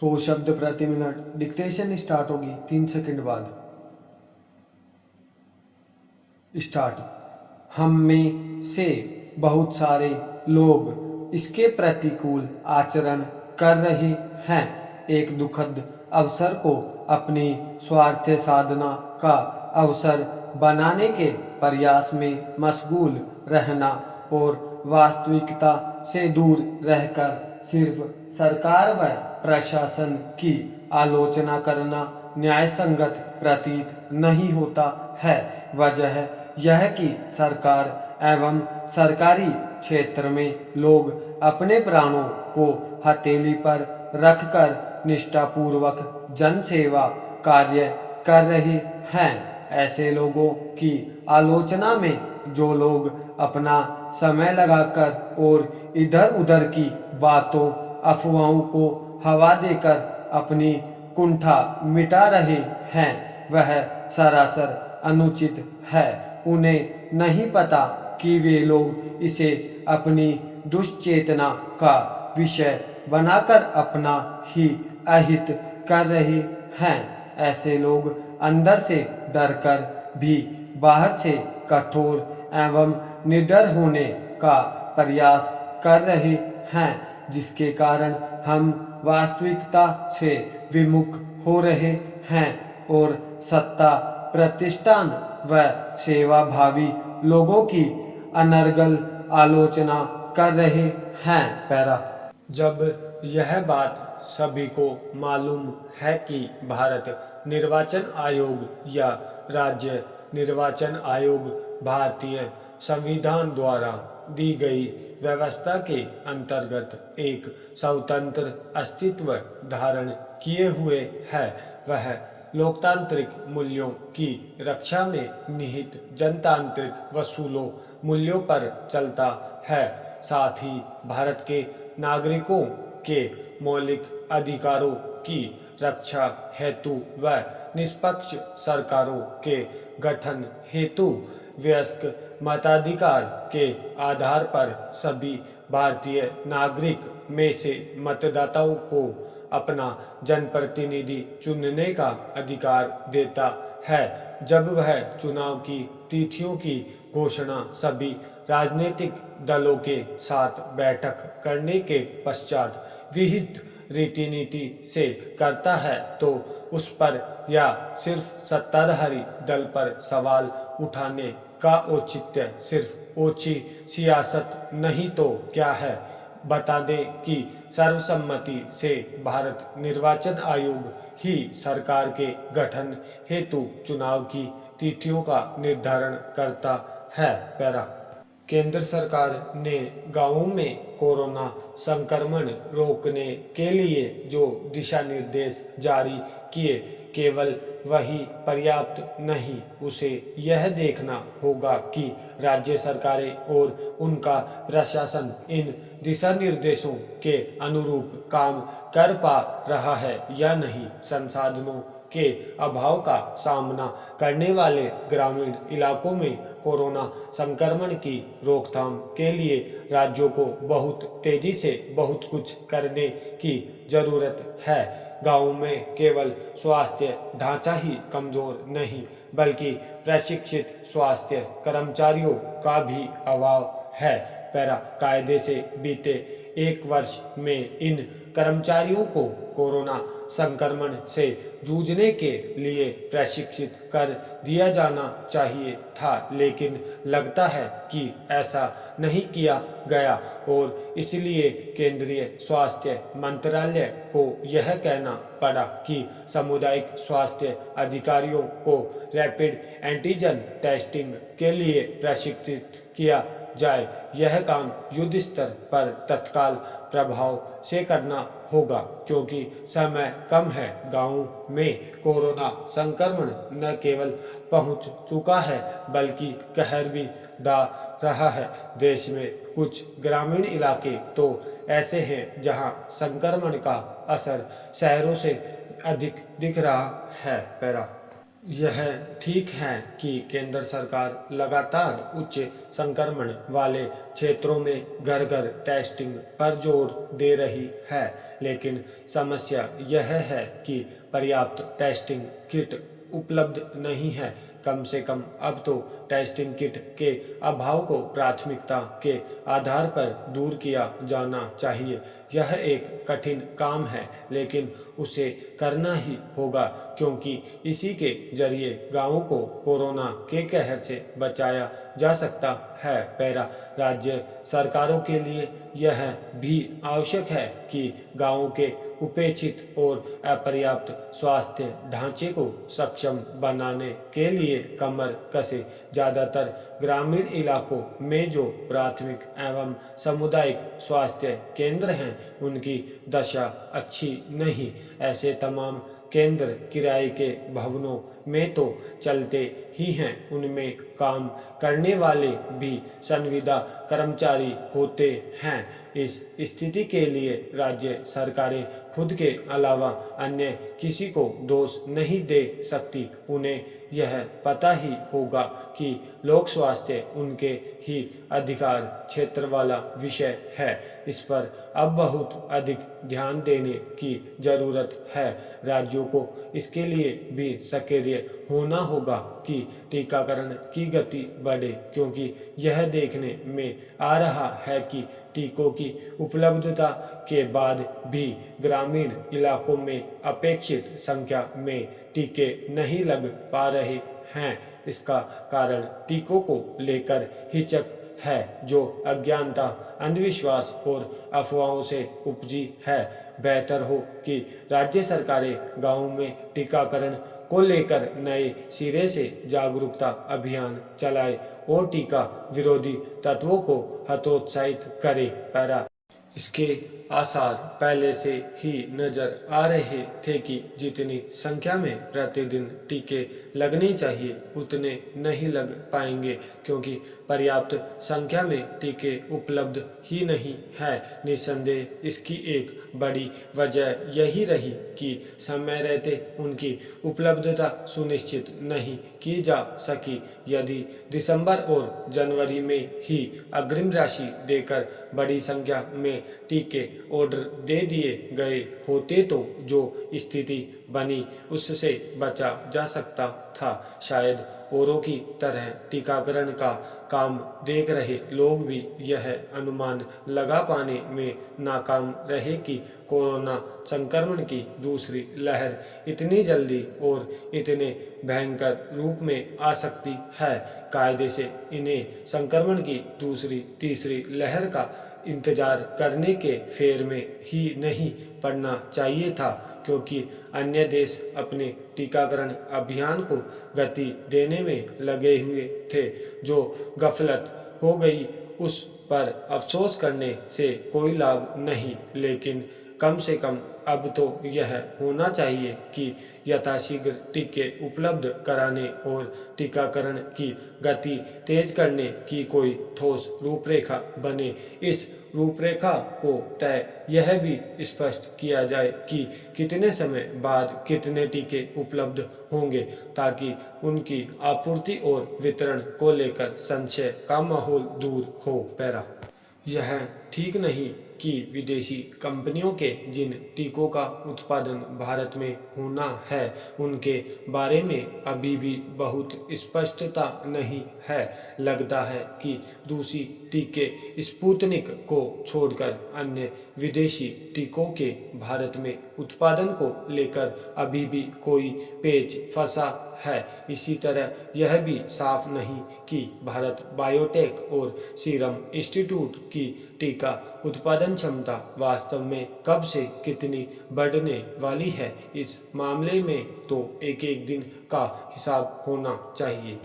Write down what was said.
100 शब्द प्रति minute. Dictation start होगी 3 सेकंड बाद। स्टार्ट। हम में से बहुत सारे लोग इसके प्रतिकूल आचरण कर रहे हैं। एक दुखद अवसर को अपनी स्वार्थ साधना का अवसर बनाने के प्रयास में मशगूल रहना और वास्तविकता से दूर रहकर सिर्फ सरकार व प्रशासन की आलोचना करना न्यायसंगत प्रतीत नहीं होता है। वजह यह कि सरकार एवं सरकारी क्षेत्र में लोग अपने प्राणों को हथेली पर रखकर निष्ठापूर्वक जनसेवा कार्य कर रहे हैं। ऐसे लोगों की आलोचना में जो लोग अपना समय लगाकर और इधर उधर की बातों अफवाहों को हवा देकर अपनी कुंठा मिटा रहे हैं, वह सरासर अनुचित है। उन्हें नहीं पता कि वे लोग इसे अपनी दुष्चेतना का विषय बनाकर अपना ही अहित कर रहे हैं। ऐसे लोग अंदर से डरकर भी बाहर से कठोर एवं निडर होने का प्रयास कर रहे हैं, जिसके कारण हम वास्तविकता से विमुख हो रहे हैं और सत्ता प्रतिष्ठान व सेवाभावी लोगों की अनर्गल आलोचना कर रहे हैं। पैरा। जब यह बात सभी को मालूम है कि भारत निर्वाचन आयोग या राज्य निर्वाचन आयोग भारतीय संविधान द्वारा दी गई व्यवस्था के अंतर्गत एक स्वतंत्र अस्तित्व धारण किए हुए है, वह लोकतांत्रिक मूल्यों की रक्षा में निहित जनतांत्रिक वसूलों मूल्यों पर चलता है। साथ ही भारत के नागरिकों के मौलिक अधिकारों की रक्षा हेतु व निष्पक्ष सरकारों के गठन हेतु वयस्क मताधिकार के आधार पर सभी भारतीय नागरिक में से मतदाताओं को अपना जनप्रतिनिधि चुनने का अधिकार देता है। जब वह चुनाव की तिथियों की घोषणा सभी राजनीतिक दलों के साथ बैठक करने के पश्चात विहित रीति नीति से करता है, तो उस पर या सिर्फ सत्ताधारी दल पर सवाल उठाने का औचित्य सिर्फ ओछी सियासत नहीं तो क्या है। बता दें कि सर्वसम्मति से भारत निर्वाचन आयोग ही सरकार के गठन हेतु चुनाव की तिथियों का निर्धारण करता है। पैरा। केंद्र सरकार ने गांवों में कोरोना संक्रमण रोकने के लिए जो दिशा निर्देश जारी किए, केवल वही पर्याप्त नहीं, उसे यह देखना होगा कि राज्य सरकारें और उनका प्रशासन इन दिशा निर्देशों के अनुरूप काम कर पा रहा है या नहीं। संसाधनों के अभाव का सामना करने वाले ग्रामीण इलाकों में कोरोना संक्रमण की रोकथाम के लिए राज्यों को बहुत तेजी से बहुत कुछ करने की जरूरत है। गांव में केवल स्वास्थ्य ढांचा ही कमजोर नहीं, बल्कि प्रशिक्षित स्वास्थ्य कर्मचारियों का भी अभाव है। पैरा। कायदे से बीते 1 वर्ष में इन कर्मचारियों को कोरोना संक्रमण से जूझने के लिए प्रशिक्षित कर दिया जाना चाहिए था, लेकिन लगता है कि ऐसा नहीं किया गया और इसलिए केंद्रीय स्वास्थ्य मंत्रालय को यह कहना पड़ा कि सामुदायिक स्वास्थ्य अधिकारियों को रैपिड एंटीजन टेस्टिंग के लिए प्रशिक्षित किया जाए। यह काम युद्ध स्तर पर तत्काल प्रभाव से करना होगा, क्योंकि समय कम है। गांवों में कोरोना संक्रमण न केवल पहुंच चुका है, बल्कि कहर भी ढा रहा है। देश में कुछ ग्रामीण इलाके तो ऐसे हैं जहां संक्रमण का असर शहरों से अधिक दिख रहा है। पैरा। यह ठीक है कि केंद्र सरकार लगातार उच्च संक्रमण वाले क्षेत्रों में घर घर टेस्टिंग पर जोर दे रही है, लेकिन समस्या यह है कि पर्याप्त टेस्टिंग किट उपलब्ध नहीं है। कम से कम अब तो टेस्टिंग किट के अभाव को प्राथमिकता के आधार पर दूर किया जाना चाहिए। यह एक कठिन काम है, लेकिन उसे करना ही होगा, क्योंकि इसी के जरिए गांवों को कोरोना के कहर से बचाया जा सकता है। पैरा राज्य सरकारों के लिए यह भी आवश्यक है कि गांवों के उपेक्षित और अपर्याप्त स्वास्थ्य ढांचे को सक्षम बनाने के लिए कमर कसे। ज्यादातर ग्रामीण इलाकों में जो प्राथमिक एवं सामुदायिक स्वास्थ्य केंद्र हैं, उनकी दशा अच्छी नहीं। ऐसे तमाम केंद्र किराए के भवनों में तो चलते ही हैं, उनमें काम करने वाले भी संविदा कर्मचारी होते हैं। इस स्थिति के लिए राज्य सरकारें खुद के अलावा अन्य किसी को दोष नहीं दे सकती। उन्हें यह पता ही होगा कि लोक स्वास्थ्य उनके ही अधिकार क्षेत्र वाला विषय है। इस पर अब बहुत अधिक ध्यान देने की जरूरत है। राज्यों को इसके लिए भी सक्रिय होना होगा कि टीकाकरण की गति बढ़े, क्योंकि यह देखने में आ रहा है कि टीकों की उपलब्धता के बाद भी ग्रामीण इलाकों में अपेक्षित संख्या में टीके नहीं लग पा रहे हैं। इसका कारण टीकों को लेकर हिचक है, जो अज्ञानता, अंधविश्वास और अफवाहों से उपजी है। बेहतर हो कि राज्य सरकारें गांवों में टीकाकरण को लेकर नए सिरे से जागरूकता अभियान चलाए और टीका विरोधी तत्वों को हतोत्साहित करे। पैरा इसके आसार पहले से ही नजर आ रहे थे कि जितनी संख्या में प्रतिदिन टीके लगने चाहिए, उतने नहीं लग पाएंगे, क्योंकि पर्याप्त संख्या में टीके उपलब्ध ही नहीं है। निस्संदेह इसकी एक बड़ी वजह यही रही कि समय रहते उनकी उपलब्धता सुनिश्चित नहीं की जा सकी। यदि दिसंबर और जनवरी में ही अग्रिम राशि देकर बड़ी संख्या में टीके ऑर्डर दे दिए गए होते तो जो स्थिति बनी उससे बचा जा सकता था। शायद औरों की तरह टीकाकरण का काम देख रहे लोग भी यह अनुमान लगा पाने में नाकाम रहे कि कोरोना संक्रमण की दूसरी लहर इतनी जल्दी और इतने भयंकर रूप में आ सकती है। कायदे से इन्हें संक्रमण की दूसरी तीसरी लहर का इंतजार करने के फेर में ही नहीं पड़ना चाहिए था, क्योंकि अन्य देश अपने टीकाकरण अभियान को गति देने में लगे हुए थे। जो गफलत हो गई उस पर अफसोस करने से कोई लाभ नहीं, लेकिन कम से कम अब तो यह होना चाहिए कि यथाशीघ्र टीके उपलब्ध कराने और टीकाकरण की गति तेज करने की कोई ठोस रूपरेखा बने। इस रूपरेखा को तय यह भी स्पष्ट किया जाए कि कितने समय बाद कितने टीके उपलब्ध होंगे, ताकि उनकी आपूर्ति और वितरण को लेकर संशय का माहौल दूर हो। पैरा यह ठीक नहीं कि विदेशी कंपनियों के जिन टीकों का उत्पादन भारत में होना है, उनके बारे में अभी भी बहुत स्पष्टता नहीं है। लगता है कि रूसी टीके स्पुतनिक को छोड़कर अन्य विदेशी टीकों के भारत में उत्पादन को लेकर अभी भी कोई पेच फंसा है। इसी तरह यह भी साफ नहीं कि भारत बायोटेक और सीरम इंस्टीट्यूट की टीका उत्पादन क्षमता वास्तव में कब से कितनी बढ़ने वाली है। इस मामले में तो एक एक दिन का हिसाब होना चाहिए।